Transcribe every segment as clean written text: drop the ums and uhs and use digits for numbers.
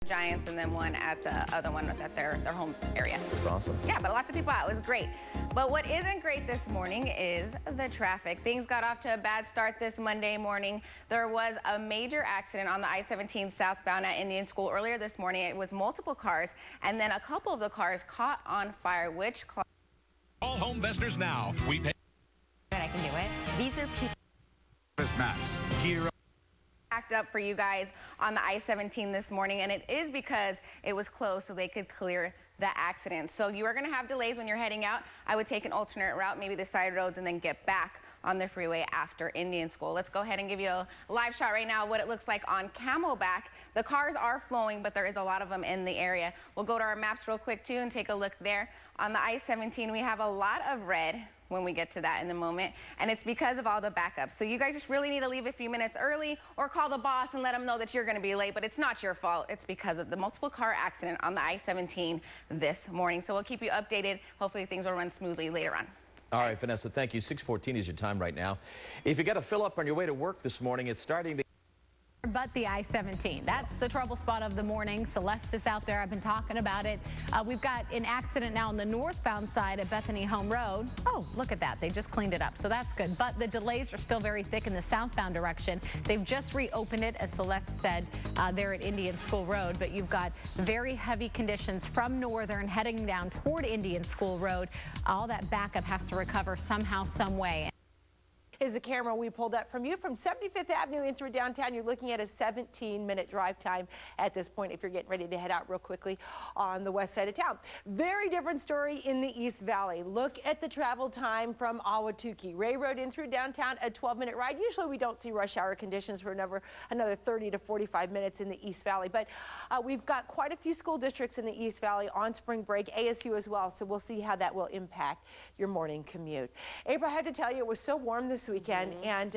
Giants and then one at the other one at their home area. That's awesome. Yeah, but lots of people out. It was great. But what isn't great this morning is the traffic. Things got off to a bad start this Monday morning. There was a major accident on the I-17 southbound at Indian School earlier this morning. It was multiple cars, and then a couple of the cars caught on fire, which all home investors now. We pay. I can do it. These are people. Max here. Backed up for you guys on the I-17 this morning, and it is because it was closed so they could clear the accident. So you are going to have delays when you're heading out. I would take an alternate route, maybe the side roads, and then get back on the freeway after Indian School. Let's go ahead and give you a live shot right now of what it looks like on Camelback. The cars are flowing, but there is a lot of them in the area. We'll go to our maps real quick too and take a look there. On the I-17, we have a lot of red when we get to that in a moment, and it's because of all the backups. So you guys just really need to leave a few minutes early or call the boss and let them know that you're going to be late, but it's not your fault. It's because of the multiple car accident on the I-17 this morning. So we'll keep you updated. Hopefully things will run smoothly later on. All right, Vanessa, thank you. 6:14 is your time right now. If you got to fill up on your way to work this morning, it's starting to... But the I-17, that's the trouble spot of the morning. Celeste is out there. I've been talking about it. We've got an accident now on the northbound side of Bethany Home Road. Oh, look at that. They just cleaned it up, so that's good. But the delays are still very thick in the southbound direction. They've just reopened it, as Celeste said, there at Indian School Road. But you've got very heavy conditions from Northern heading down toward Indian School Road. All that backup has to recover somehow, some way. Is the camera we pulled up from you from 75th Avenue in through downtown. You're looking at a 17-minute drive time at this point if you're getting ready to head out real quickly on the west side of town. Very different story in the East Valley. Look at the travel time from Ahwatukee. Ray Road in through downtown, a 12-minute ride. Usually we don't see rush hour conditions for another 30 to 45 minutes in the East Valley, but we've got quite a few school districts in the East Valley on spring break, ASU as well, so we'll see how that will impact your morning commute. April, I had to tell you, it was so warm this weekend, and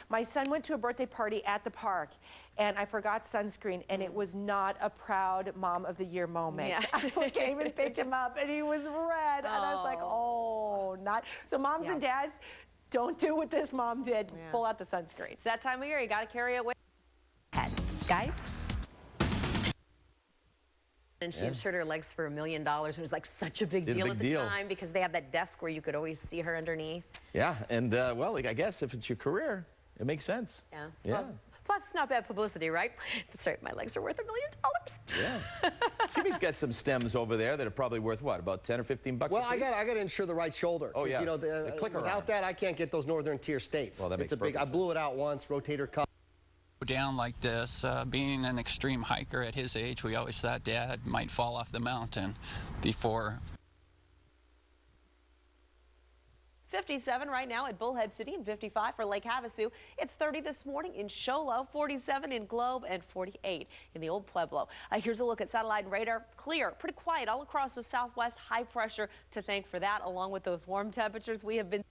my son went to a birthday party at the park, and I forgot sunscreen, and it was not a proud Mom of the Year moment. Yeah. I came and picked him up, and he was red, and I was like, oh, not. So moms and dads, don't do what this mom did. Yeah. Pull out the sunscreen. It's that time of year. You got to carry it with. Guys? And she insured her legs for $1 million. It was like such a big deal at the time because they had that desk where you could always see her underneath. Yeah, and well, I guess if it's your career, it makes sense. Yeah. Yeah. Well, plus, it's not bad publicity, right? That's right. My legs are worth $1 million. Yeah. Jimmy's got some stems over there that are probably worth what, about 10 or 15 bucks well, a piece? I got to insure the right shoulder. Oh, yeah. You know, the clicker without that, I can't get those northern tier states. Well, that makes it's a big. I blew it out once. Rotator cuff. Down like this, being an extreme hiker at his age, we always thought Dad might fall off the mountain before. 57 right now at Bullhead City and 55 for Lake Havasu. It's 30 this morning in Show Low, 47 in Globe, and 48 in the Old Pueblo. Here's a look at satellite and radar. Clear, pretty quiet all across the southwest. High pressure to thank for that, along with those warm temperatures we have been.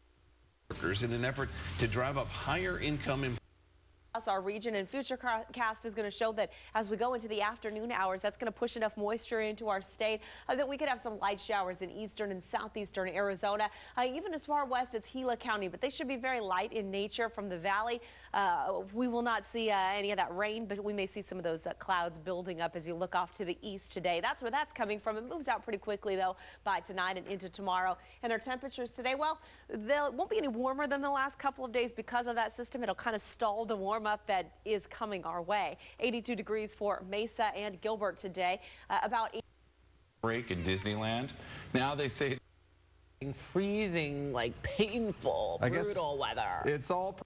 Workers in an effort to drive up higher income. Our region and Futurecast is going to show that as we go into the afternoon hours, that's going to push enough moisture into our state that we could have some light showers in eastern and southeastern Arizona. Even as far west as Gila County, but they should be very light in nature from the valley. We will not see any of that rain, but we may see some of those clouds building up as you look off to the east today. That's where that's coming from. It moves out pretty quickly, though, by tonight and into tomorrow. And our temperatures today, well, they won't be any warmer than the last couple of days because of that system. It'll kind of stall the warm up that is coming our way. 82 degrees for Mesa and Gilbert today. About Break in Disneyland. Now they say freezing, like painful, brutal weather. It's all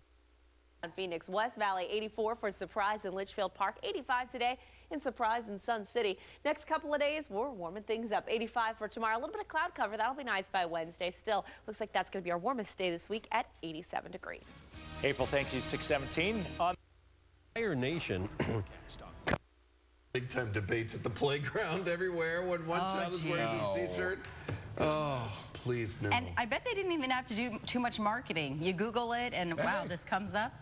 on Phoenix West Valley. 84 for Surprise in Litchfield Park. 85 today in Surprise in Sun City. Next couple of days, we're warming things up. 85 for tomorrow. A little bit of cloud cover. That'll be nice by Wednesday. Still looks like that's going to be our warmest day this week at 87 degrees. April, thank you. 617 on entire nation. Big time debates at the playground everywhere when one child is wearing this t-shirt. Oh, please no. And I bet they didn't even have to do too much marketing. You Google it and wow, this comes up.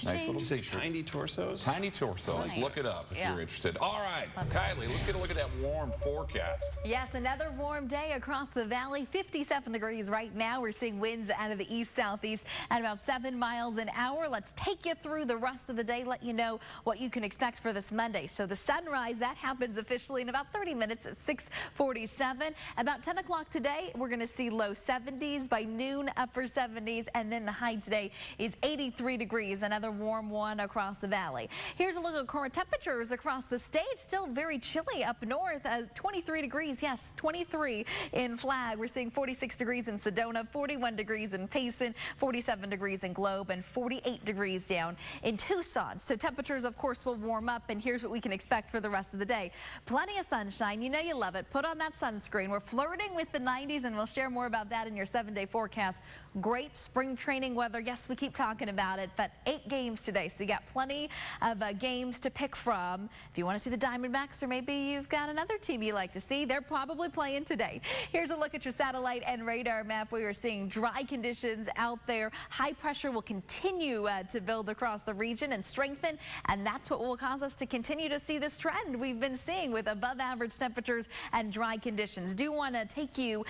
Nice little Say t-shirt. tiny torsos? Tiny torsos. Right. Look it up if Yeah. you're interested. All right, Kylie, let's get a look at that warm forecast. Yes, another warm day across the valley. 57 degrees right now. We're seeing winds out of the east-southeast at about 7 miles an hour. Let's take you through the rest of the day, let you know what you can expect for this Monday. So the sunrise, that happens officially in about 30 minutes at 6:47. About 10 o'clock today, we're going to see low 70s. By noon, upper 70s. And then the high today is 83 degrees. Another warm one across the valley. Here's a look at current temperatures across the state. Still very chilly up north. 23 degrees. Yes, 23 in Flag. We're seeing 46 degrees in Sedona, 41 degrees in Payson, 47 degrees in Globe, and 48 degrees down in Tucson. So temperatures, of course, will warm up, and here's what we can expect for the rest of the day. Plenty of sunshine. You know you love it. Put on that sunscreen. We're flirting with the 90s, and we'll share more about that in your 7-day forecast. Great spring training weather. Yes, we keep talking about it, but 8 games today, so you got plenty of games to pick from. If you want to see the Diamondbacks, or maybe you've got another team you like to see, they're probably playing today. Here's a look at your satellite and radar map. We are seeing dry conditions out there. High pressure will continue to build across the region and strengthen, and that's what will cause us to continue to see this trend we've been seeing with above average temperatures and dry conditions. Do want to take you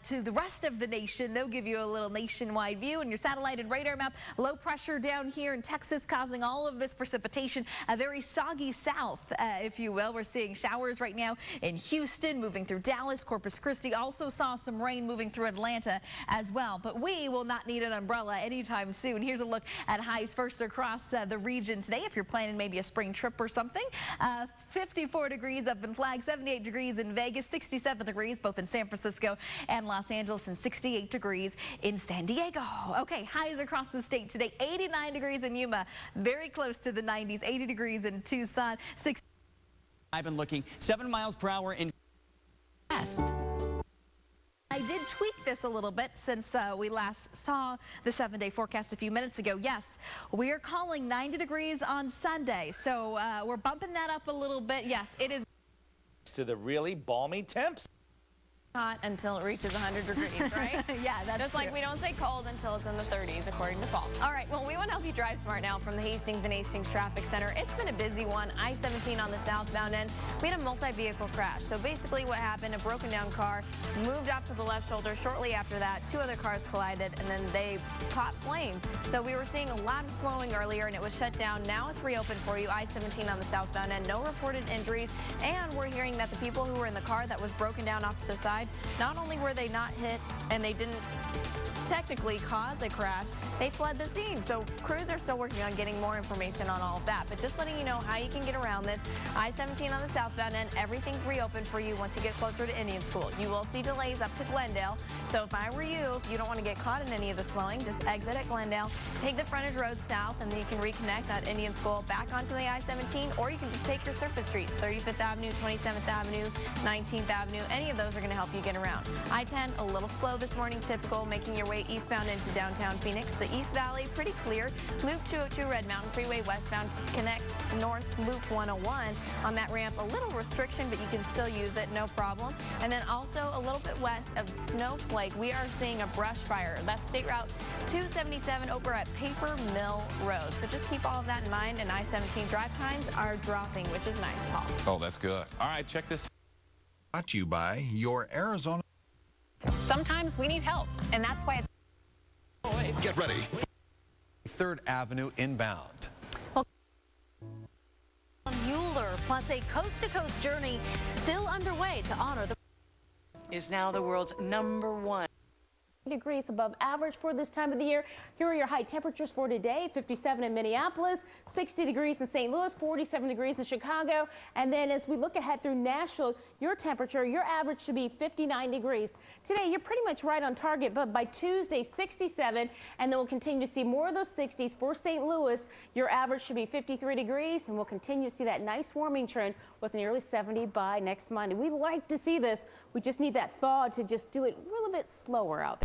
to the rest of the nation. They'll give you a little nationwide view in your satellite and radar map. Low pressure down here in Texas causing all of this precipitation. A very soggy south, if you will. We're seeing showers right now in Houston, moving through Dallas, Corpus Christi. Also saw some rain moving through Atlanta as well. But we will not need an umbrella anytime soon. Here's a look at highs first across the region today. If you're planning maybe a spring trip or something, 54 degrees up in Flag, 78 degrees in Vegas, 67 degrees both in San Francisco and Los Angeles, and 68 degrees in San Diego. Okay, highs across the state today. 89 degrees in Yuma, very close to the 90s. 80 degrees in Tucson. I've been looking 7 miles per hour in west. I did tweak this a little bit since we last saw the 7-day forecast a few minutes ago. Yes, we are calling 90 degrees on Sunday, so we're bumping that up a little bit. Yes, it is To the really balmy temps. Hot until it reaches 100 degrees, right? Yeah, that's just like we don't say cold until it's in the 30s, according to Paul. All right, well, we want to help you drive smart now from the Hastings and Hastings Traffic Center. It's been a busy one. I-17 on the southbound end. We had a multi-vehicle crash. So basically what happened, a broken down car moved off to the left shoulder. Shortly after that, 2 other cars collided, and then they caught flame. So we were seeing a lot of slowing earlier, and it was shut down. Now it's reopened for you. I-17 on the southbound end. No reported injuries. And we're hearing that the people who were in the car that was broken down off to the side, not only were they not hit and they didn't technically cause a crash, they fled the scene. So crews are still working on getting more information on all of that. But just letting you know how you can get around this. I-17 on the southbound end, everything's reopened for you once you get closer to Indian School. You will see delays up to Glendale. So if I were you, if you don't want to get caught in any of the slowing, just exit at Glendale, take the frontage road south, and then you can reconnect at Indian School back onto the I-17, or you can just take your surface streets, 35th Avenue, 27th Avenue, 19th Avenue. Any of those are going to help you get around. I-10, a little slow this morning, typical, making your way eastbound into downtown Phoenix. The East Valley, pretty clear. Loop 202 Red Mountain Freeway westbound to connect north Loop 101. On that ramp, a little restriction, but you can still use it, no problem. And then also a little bit west of Snowflake, we are seeing a brush fire. That's State Route 277 over at Paper Mill Road. So just keep all of that in mind, and I-17 drive times are dropping, which is nice, Paul. Oh, that's good. All right, check this. Brought to you by your Arizona. Sometimes we need help, and that's why it's Get ready. 3rd Avenue inbound. Mueller, plus a coast-to-coast journey still underway to honor the is now the world's #1. Degrees above average for this time of the year. Here are your high temperatures for today. 57 in Minneapolis, 60 degrees in St. Louis, 47 degrees in Chicago. And then as we look ahead through Nashville, your temperature, your average should be 59 degrees. Today, you're pretty much right on target, but by Tuesday, 67, and then we'll continue to see more of those 60s for St. Louis. Your average should be 53 degrees, and we'll continue to see that nice warming trend with nearly 70 by next Monday. We like to see this. We just need that thaw to just do it a little bit slower out there.